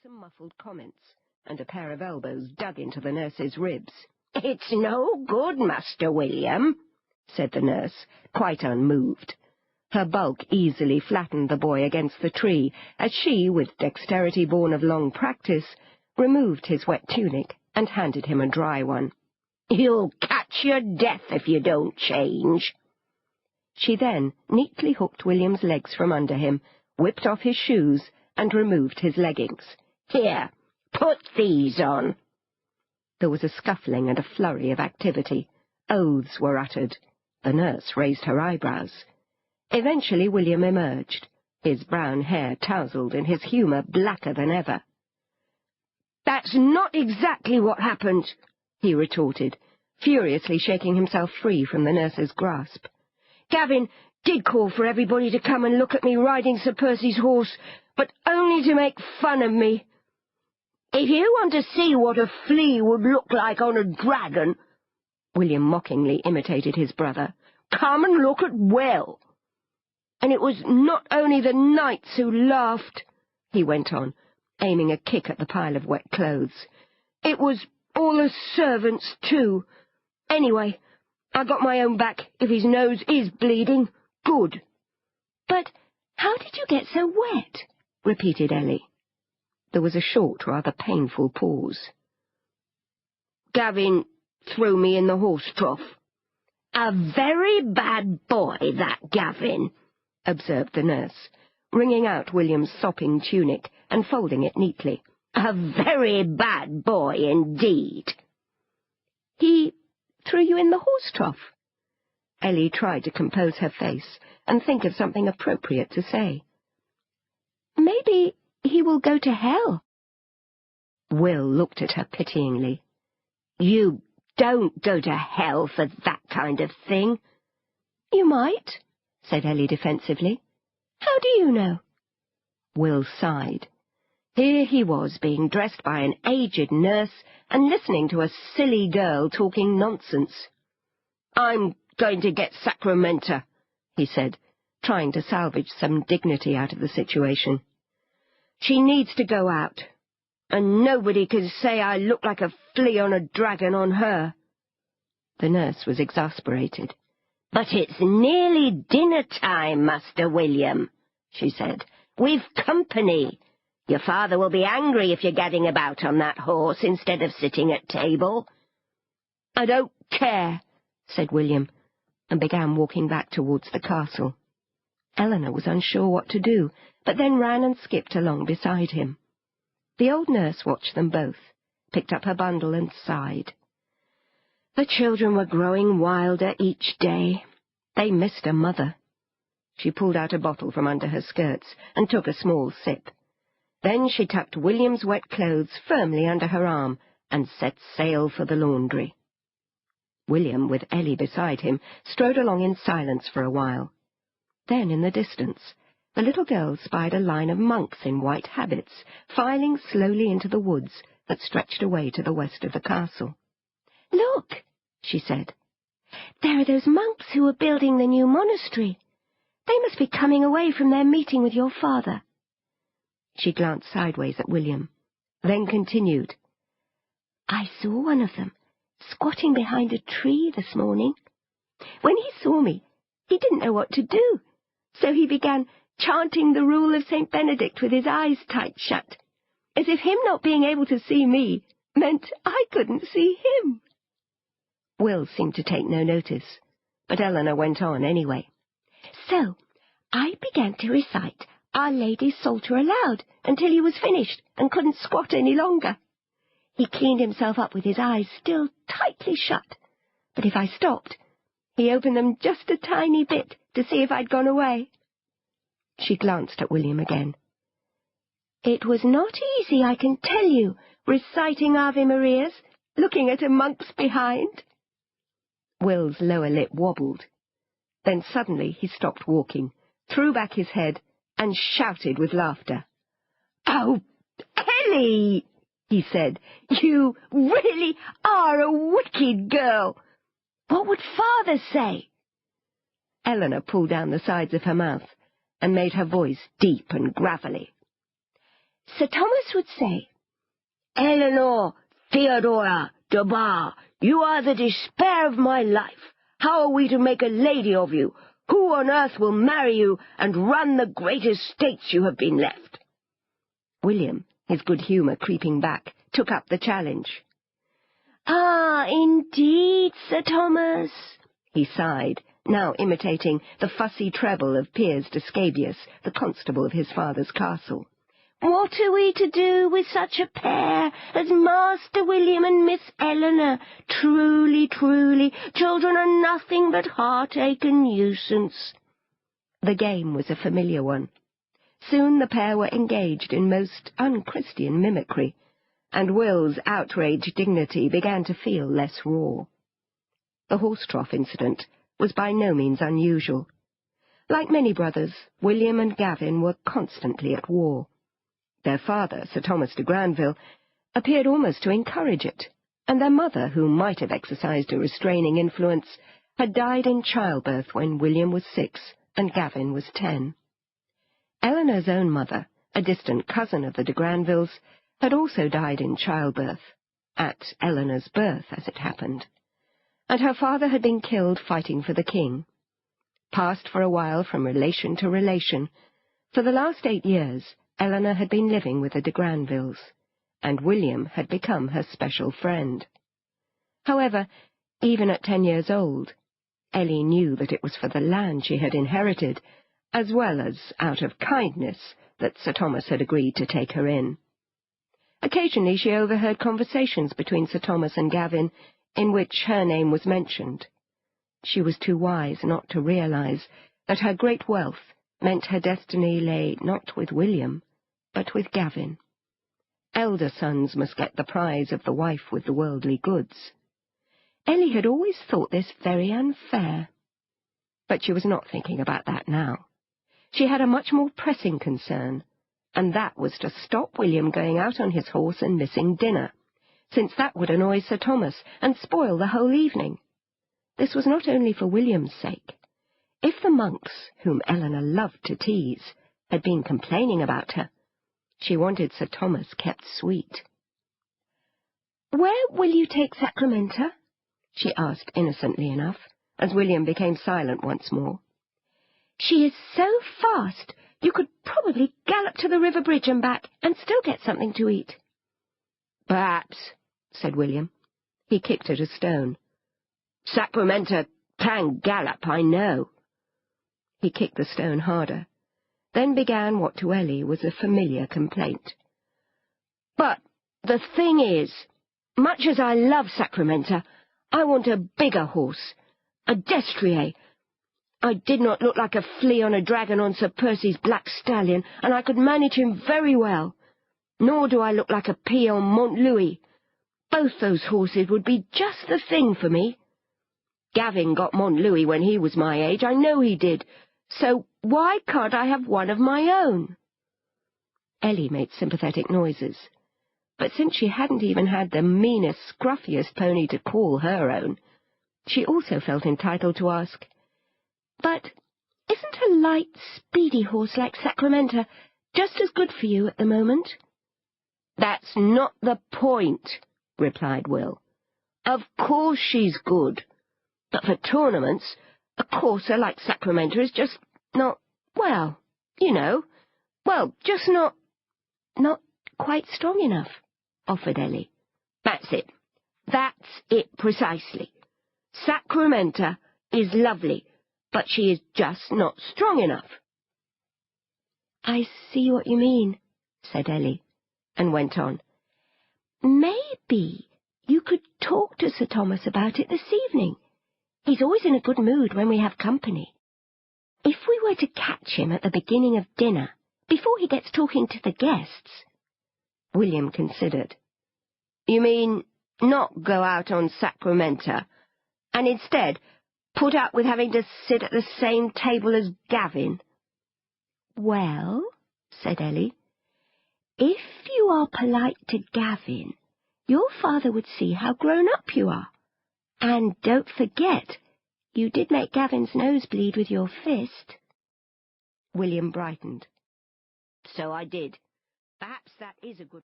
some muffled comments, and a pair of elbows dug into the nurse's ribs. "It's no good, Master William," said the nurse, quite unmoved. Her bulk easily flattened the boy against the tree, as she, with dexterity born of long practice, removed his wet tunic and handed him a dry one. "You'll catch your death if you don't change." She then neatly hooked William's legs from under him, whipped off his shoes, and removed his leggings. "Here, put these on." There was a scuffling and a flurry of activity. Oaths were uttered. The nurse raised her eyebrows. Eventually William emerged, his brown hair tousled and his humour blacker than ever. "That's not exactly what happened," he retorted, furiously shaking himself free from the nurse's grasp. "Gavin did call for everybody to come and look at me riding Sir Percy's horse, but only to make fun of me. If you want to see what a flea would look like on a dragon," William mockingly imitated his brother, "come and look at Will. And it was not only the knights who laughed," he went on, aiming a kick at the pile of wet clothes. "It was all the servants, too. Anyway, I got my own back. If his nose is bleeding, good." "But how did you get so wet?" repeated Ellie. There was a short, rather painful pause. "Gavin threw me in the horse trough." "A very bad boy, that Gavin," observed the nurse, wringing out William's sopping tunic and folding it neatly. "A very bad boy indeed." "He threw you in the horse trough?" Ellie tried to compose her face and think of something appropriate to say. "Maybe he will go to hell." Will looked at her pityingly. "You don't go to hell for that kind of thing." "You might," said Ellie defensively. "How do you know?" Will sighed. Here he was being dressed by an aged nurse and listening to a silly girl talking nonsense. "I'm going to get Sacramenta," he said, trying to salvage some dignity out of the situation. "She needs to go out, and nobody can say I look like a flea on a dragon on her." The nurse was exasperated. "But it's nearly dinner time, Master William," she said. "We've company. Your father will be angry if you're gadding about on that horse instead of sitting at table." "I don't care," said William, and began walking back towards the castle. Eleanor was unsure what to do, but then ran and skipped along beside him. The old nurse watched them both, picked up her bundle and sighed. The children were growing wilder each day. They missed a mother. She pulled out a bottle from under her skirts and took a small sip. Then she tucked William's wet clothes firmly under her arm and set sail for the laundry. William, with Ellie beside him, strode along in silence for a while. Then, in the distance, the little girl spied a line of monks in white habits, filing slowly into the woods that stretched away to the west of the castle. "Look," she said. "There are those monks who are building the new monastery. They must be coming away from their meeting with your father." She glanced sideways at William, then continued. "I saw one of them squatting behind a tree this morning. When he saw me, he didn't know what to do, so he began chanting the rule of St. Benedict with his eyes tight shut, as if him not being able to see me meant I couldn't see him." Will seemed to take no notice, but Eleanor went on anyway. "So I began to recite Our Lady's Psalter aloud until he was finished and couldn't squat any longer. He cleaned himself up with his eyes still tightly shut, but if I stopped, he opened them just a tiny bit to see if I'd gone away." She glanced at William again. "It was not easy, I can tell you, reciting Ave Marias, looking at a monk's behind." Will's lower lip wobbled. Then suddenly he stopped walking, threw back his head, and shouted with laughter. "Oh, Ellie!" he said. "You really are a wicked girl. What would Father say?" Eleanor pulled down the sides of her mouth and made her voice deep and gravelly. Sir Thomas would say, "Eleanor Theodora de Bar, you are the despair of my life. How are we to make a lady of you? Who on earth will marry you and run the great estates you have been left?" William, his good humour creeping back, took up the challenge. "Ah, indeed, Sir Thomas," he sighed, now imitating the fussy treble of Piers de Scabius, the constable of his father's castle. "What are we to do with such a pair as Master William and Miss Eleanor? Truly, truly, children are nothing but heartache and nuisance." The game was a familiar one. Soon the pair were engaged in most unchristian mimicry, and Will's outraged dignity began to feel less raw. The horse-trough incident was by no means unusual. Like many brothers, William and Gavin were constantly at war. Their father, Sir Thomas de Granville, appeared almost to encourage it, and their mother, who might have exercised a restraining influence, had died in childbirth when William was 6 and Gavin was 10. Eleanor's own mother, a distant cousin of the de Granvilles, had also died in childbirth, at Eleanor's birth, as it happened, and her father had been killed fighting for the king. Passed for a while from relation to relation, for the last 8 years Eleanor had been living with the de Granvilles, and William had become her special friend. However, even at 10 years old, Ellie knew that it was for the land she had inherited, as well as out of kindness, that Sir Thomas had agreed to take her in. Occasionally she overheard conversations between Sir Thomas and Gavin in which her name was mentioned. She was too wise not to realize that her great wealth meant her destiny lay not with William, but with Gavin. Elder sons must get the prize of the wife with the worldly goods. Ellie had always thought this very unfair. But she was not thinking about that now. She had a much more pressing concern, and that was to stop William going out on his horse and missing dinner, since that would annoy Sir Thomas and spoil the whole evening. This was not only for William's sake. If the monks, whom Eleanor loved to tease, had been complaining about her, she wanted Sir Thomas kept sweet. "Where will you take Sacramenta?" she asked innocently enough, as William became silent once more. "She is so fast, you could probably gallop to the river bridge and back, and still get something to eat." "Perhaps," said William. He kicked at a stone. "Sacramenta can gallop, I know." He kicked the stone harder, then began what to Ellie was a familiar complaint. "But the thing is, much as I love Sacramenta, I want a bigger horse, a destrier. I did not look like a flea on a dragon on Sir Percy's black stallion, and I could manage him very well. Nor do I look like a pea on Montlouis. Both those horses would be just the thing for me. Gavin got Montlouis when he was my age, I know he did, so why can't I have one of my own?" Ellie made sympathetic noises, but since she hadn't even had the meanest, scruffiest pony to call her own, she also felt entitled to ask, "But isn't a light, speedy horse like Sacramenta just as good for you at the moment?" "That's not the point," replied Will. "Of course she's good, but for tournaments, a courser like Sacramenta is just not, well, you know, just not—" "Not quite strong enough," offered Ellie. "That's it precisely. Sacramenta is lovely, but she is just not strong enough." "I see what you mean," said Ellie, and went on. "Maybe you could talk to Sir Thomas about it this evening. He's always in a good mood when we have company. If we were to catch him at the beginning of dinner, before he gets talking to the guests—" William considered. "You mean not go out on Sacramenta, and instead put up with having to sit at the same table as Gavin?" "Well," said Ellie, "if you are polite to Gavin, your father would see how grown up you are. And don't forget, you did make Gavin's nose bleed with your fist." William brightened. "So I did. Perhaps that is a good